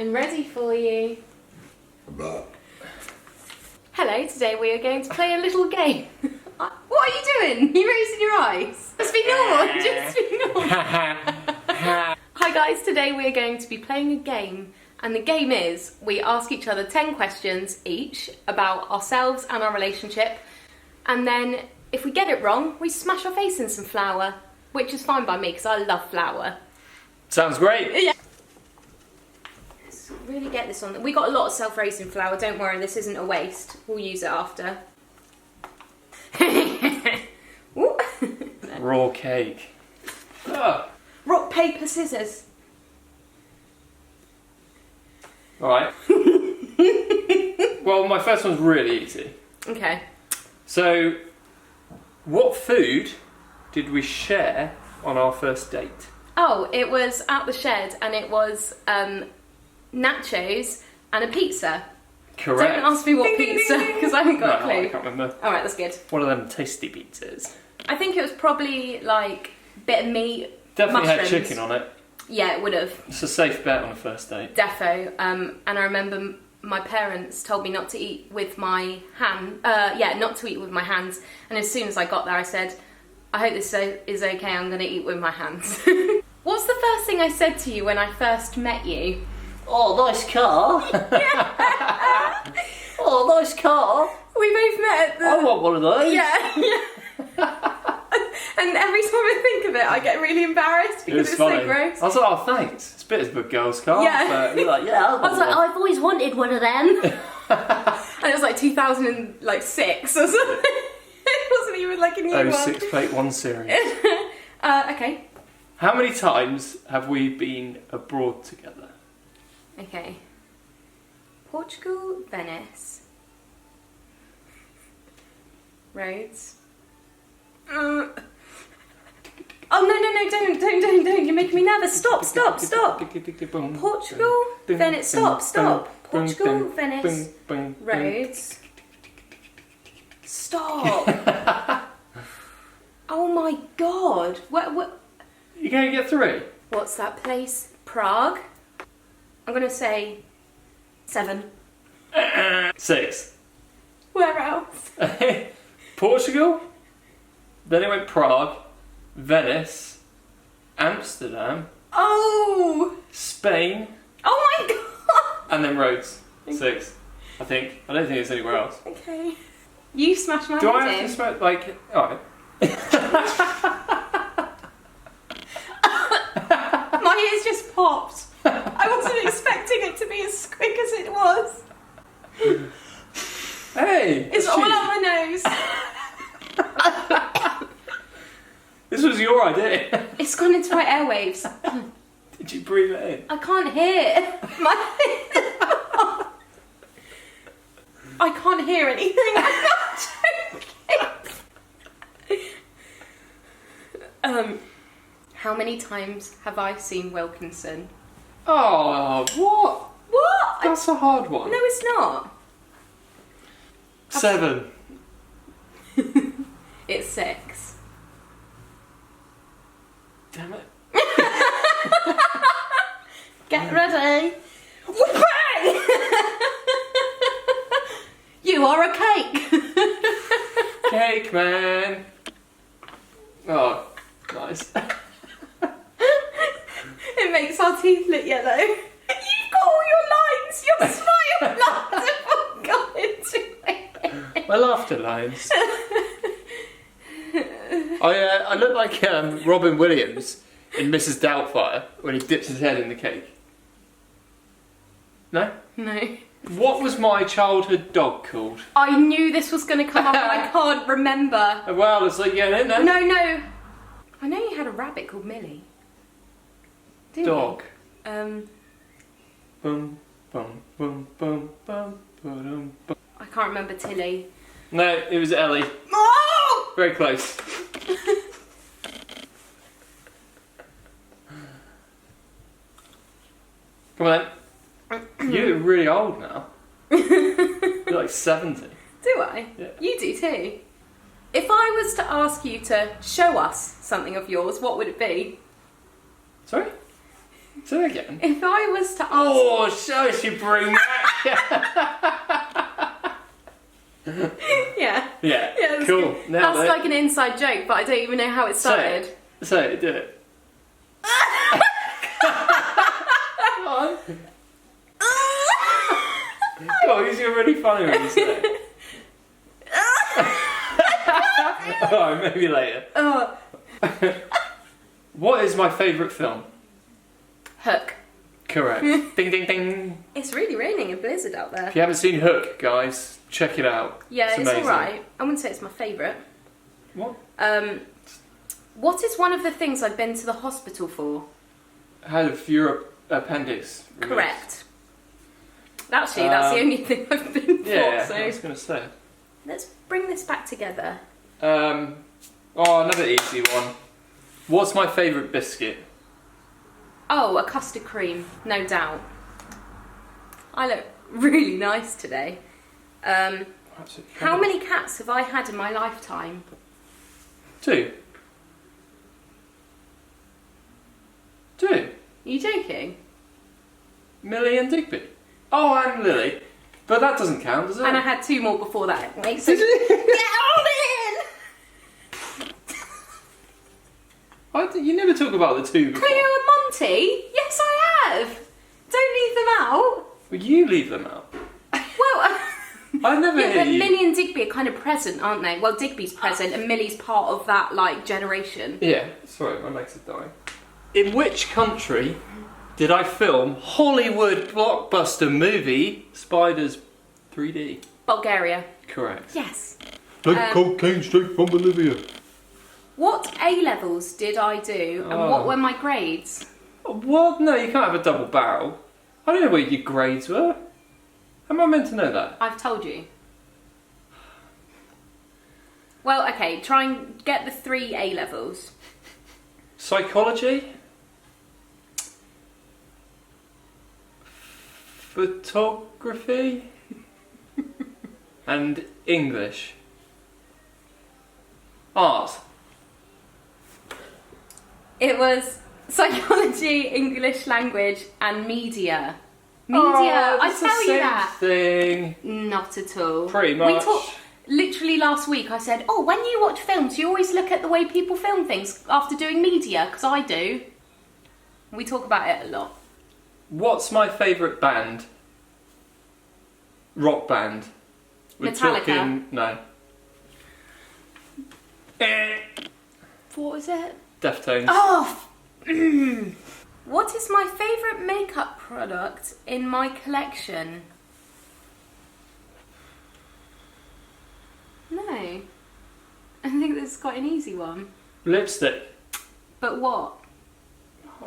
I'm ready for you. But Hello, today we are going to play a little game. What are you doing? You're raising your eyes. Just be normal, just be normal. Hi guys, today we are going to be playing a game. And the game is, we ask each other 10 questions each about ourselves and our relationship. And then, if we get it wrong, we smash our face in some flour. Which is fine by me, because I love flour. Sounds great. Yeah. Let's really get this on. We got a lot of self-raising flour, don't worry, this isn't a waste. We'll use it after. Ooh. Raw cake. Oh. Rock, paper, scissors. Alright. Well, my first one's really easy. Okay. So, what food did we share on our first date? Oh, it was at the shed and it was nachos and a pizza. Correct. Don't ask me what pizza, because I haven't got a No, I clue. can't remember. Alright, that's good. One of them tasty pizzas. I think it was probably like bit of meat, Definitely mushrooms. had chicken on it. Yeah, it would have. It's a safe bet on a first date. Defo. And I remember my parents told me not to eat with my hand. Not to eat with my hands. And as soon as I got there, I said, I hope this is okay, I'm going to eat with my hands. What's the first thing I said to you when I first met you? Oh, nice car. Oh, nice car. We both met at the... I want one of those. Yeah. And every time I think of it, I get really embarrassed because it's funny. so gross. I was like, oh, thanks. It's a bit of a girl's car. Yeah. But you're like, yeah, I was like, I've always wanted one of them. And it was like 2006 or something. It wasn't even like a new one. 06 plate 1 series. Okay. How many times have we been abroad together? Okay. Portugal, Venice. Rhodes. Oh, no, don't. You're making me nervous. Stop. Portugal, Venice. Stop. Portugal, Venice, Rhodes. Stop. Oh my god. What? You're going to get 3? What's that place? Prague? I'm going to say 7. 6. Where else? Portugal, then it went Prague, Venice, Amsterdam, Oh! Spain, Oh my god! and then Rhodes. 6, I think. I don't think it's anywhere else. Okay. You smashed my Do head I have in. to smoke, like, alright. My ears just popped. I wasn't expecting it to be as quick as it was. Hey! It's all shoot. up my nose. This was your idea. It's gone into my airwaves. Did you breathe it in? I can't hear. I can't hear anything. I'm not joking. How many times have I seen Wilkinson? Oh, what? What? That's a hard one. No, it's not. 7. It's 6. Damn it. Get ready. Bang! You are a cake. Cake man. Oh, nice. It makes our teeth look yellow. You've got all your lines. Your smile lines have all gone into it. My laughter lines. I look like Robin Williams in Mrs. Doubtfire when he dips his head in the cake. No? No. What was my childhood dog called? I knew this was going to come up and I can't remember. Well, it's like getting in there. No. I know you had a rabbit called Millie. Didn't Dog. you? Boom, boom, boom, boom, boom, boom, boom. I can't remember Tilly. No, it was Ellie. Oh! Very close. Come on then. You're really old now. You're like 70. Do I? Yeah. You do too. If I was to ask you to show us something of yours, what would it be? Sorry? Say it again. If I was to ask... Oh, so she bring that. Yeah. Yeah, that's cool. good. Now That's like an inside joke, but I don't even know how it started. Say it, do it. Come on. Come on, you're really funny when you say it. Alright, maybe later. What is my favourite film? Hook. Correct. Ding ding ding. It's really raining a blizzard out there. If you haven't seen Hook, guys, check it out. Yeah, it's amazing. alright. I wouldn't say it's my favourite. What? What is one of the things I've been to the hospital for? Have your appendix removed? Correct. Actually, that's the only thing I've been for. Yeah, So I was going to say. let's bring this back together. Oh, another easy one. What's my favourite biscuit? Oh, a custard cream, no doubt. I look really nice today. Absolutely. How many cats have I had in my lifetime? 2. 2. Are you joking? Millie and Digby. Oh, and Lily. But that doesn't count, does it? And I had 2 more before that. Wait, so Did you? get on in! You never talk about the 2 before. Cleo and Monty? Yes, I have. Don't leave them out. Well, you leave them out. Well, I never yeah, hear but you. Millie and Digby are kind of present, aren't they? Well, Digby's present and Millie's part of that, like, generation. Yeah, sorry, my legs are dying. In which country did I film Hollywood blockbuster movie Spiders 3D? Bulgaria. Correct. Yes. Like cocaine straight from Bolivia. What A-levels did I do and what were my grades? What? No, you can't have a double barrel. I don't know what your grades were. How am I meant to know that? I've told you. Well, okay, try and get the 3 A-levels. Psychology? Photography? And English? Art? It was psychology, English language and media. Media, I it's tell the you same that. thing. Not at all. Pretty We much. talked literally last week. I said, "Oh, when you watch films, you always look at the way people film things after doing media, because I do." We talk about it a lot. What's my favourite band? Rock band. We're Metallica. talking... No. What was it? Deftones. Oh. What is my favourite makeup product in my collection? No. I think this is quite an easy one. Lipstick. But what?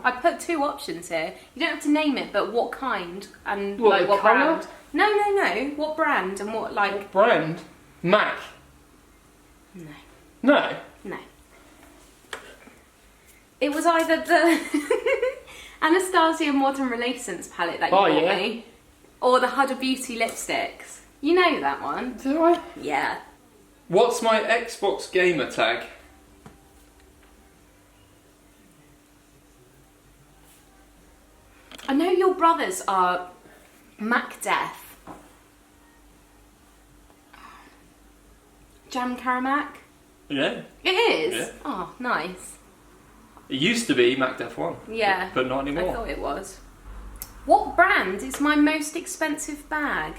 I put 2 options here. You don't have to name it, but what kind and What, like the what colour? brand? No. What brand and what like? Brand? MAC. No. No. No. It was either the Anastasia Modern Renaissance palette that you bought me, or the Huda Beauty lipsticks. You know that one? Do I? Yeah. What's my Xbox gamer tag? I know your brothers are Mac Def. Jam Karamak? Yeah. It is? Yeah. Oh, nice. It used to be MacDef 1. Yeah. But not I anymore. thought it was. What brand is my most expensive bag?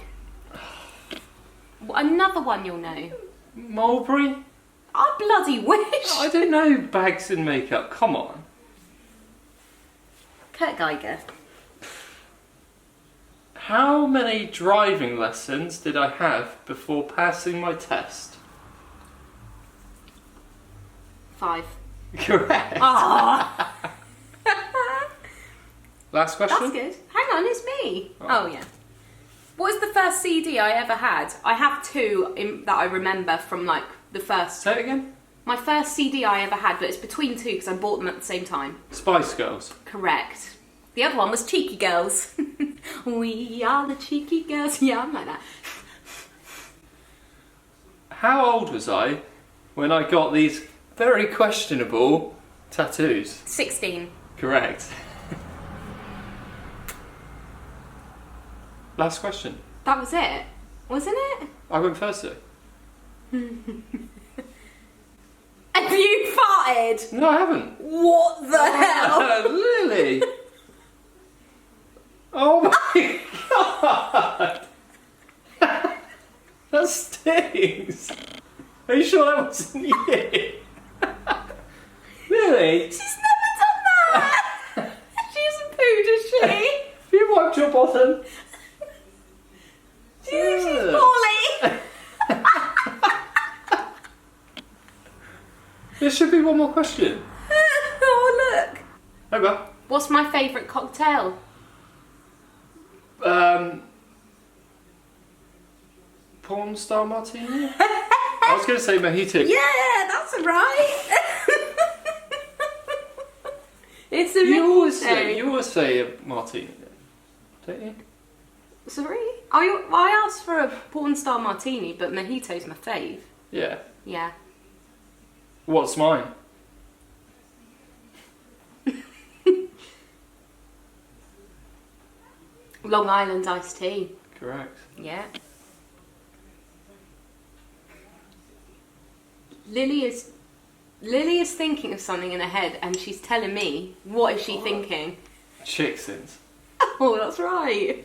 Another one you'll know. Mulberry? I bloody wish. I don't know bags and makeup. Come on. Kurt Geiger. How many driving lessons did I have before passing my test? 5. Correct. Ah. Last question? That's good. Hang on, it's me. Oh, yeah. What was the first CD I ever had? I have 2 that I remember from like the first. Say it again? My first CD I ever had, but it's between 2 because I bought them at the same time. Spice Girls. Correct. The other one was Cheeky Girls. We are the cheeky girls. Yeah, I'm like that. How old was I when I got these very questionable tattoos? 16. Correct. Last question. That was it, wasn't it? I went first though. Have you farted? No, I haven't. What the hell? Really? Oh my god! That stings. Are you sure that wasn't you? Really? She's never done that! She hasn't pooed, has she? You wiped your bottom. Do you think she's poorly? There should be one more question. Oh, look. Okay. What's my favourite cocktail? Porn star martini? I was going to say mojito. Yeah, that's right. It's a You always say a martini, don't you? Sorry? I asked for a porn star martini, but mojito's my fave. Yeah. Yeah. What's mine? Long Island iced tea. Correct. Yeah. Lily is thinking of something in her head, and she's telling me, what is she thinking? Chicksins. Oh, that's right.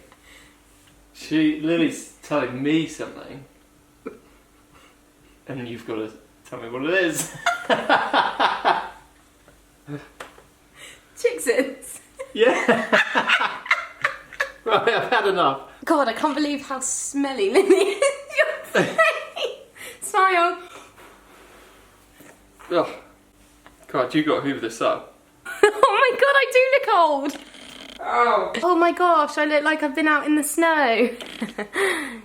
Lily's telling me something, and you've got to tell me what it is. Chicksins. Yeah. Right, I've had enough. God, I can't believe how smelly Lily is. Your face. Smile. Oh. God, you got to hoover this up. Oh my god, I do look old. Oh. Oh my gosh, I look like I've been out in the snow.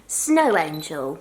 Snow angel.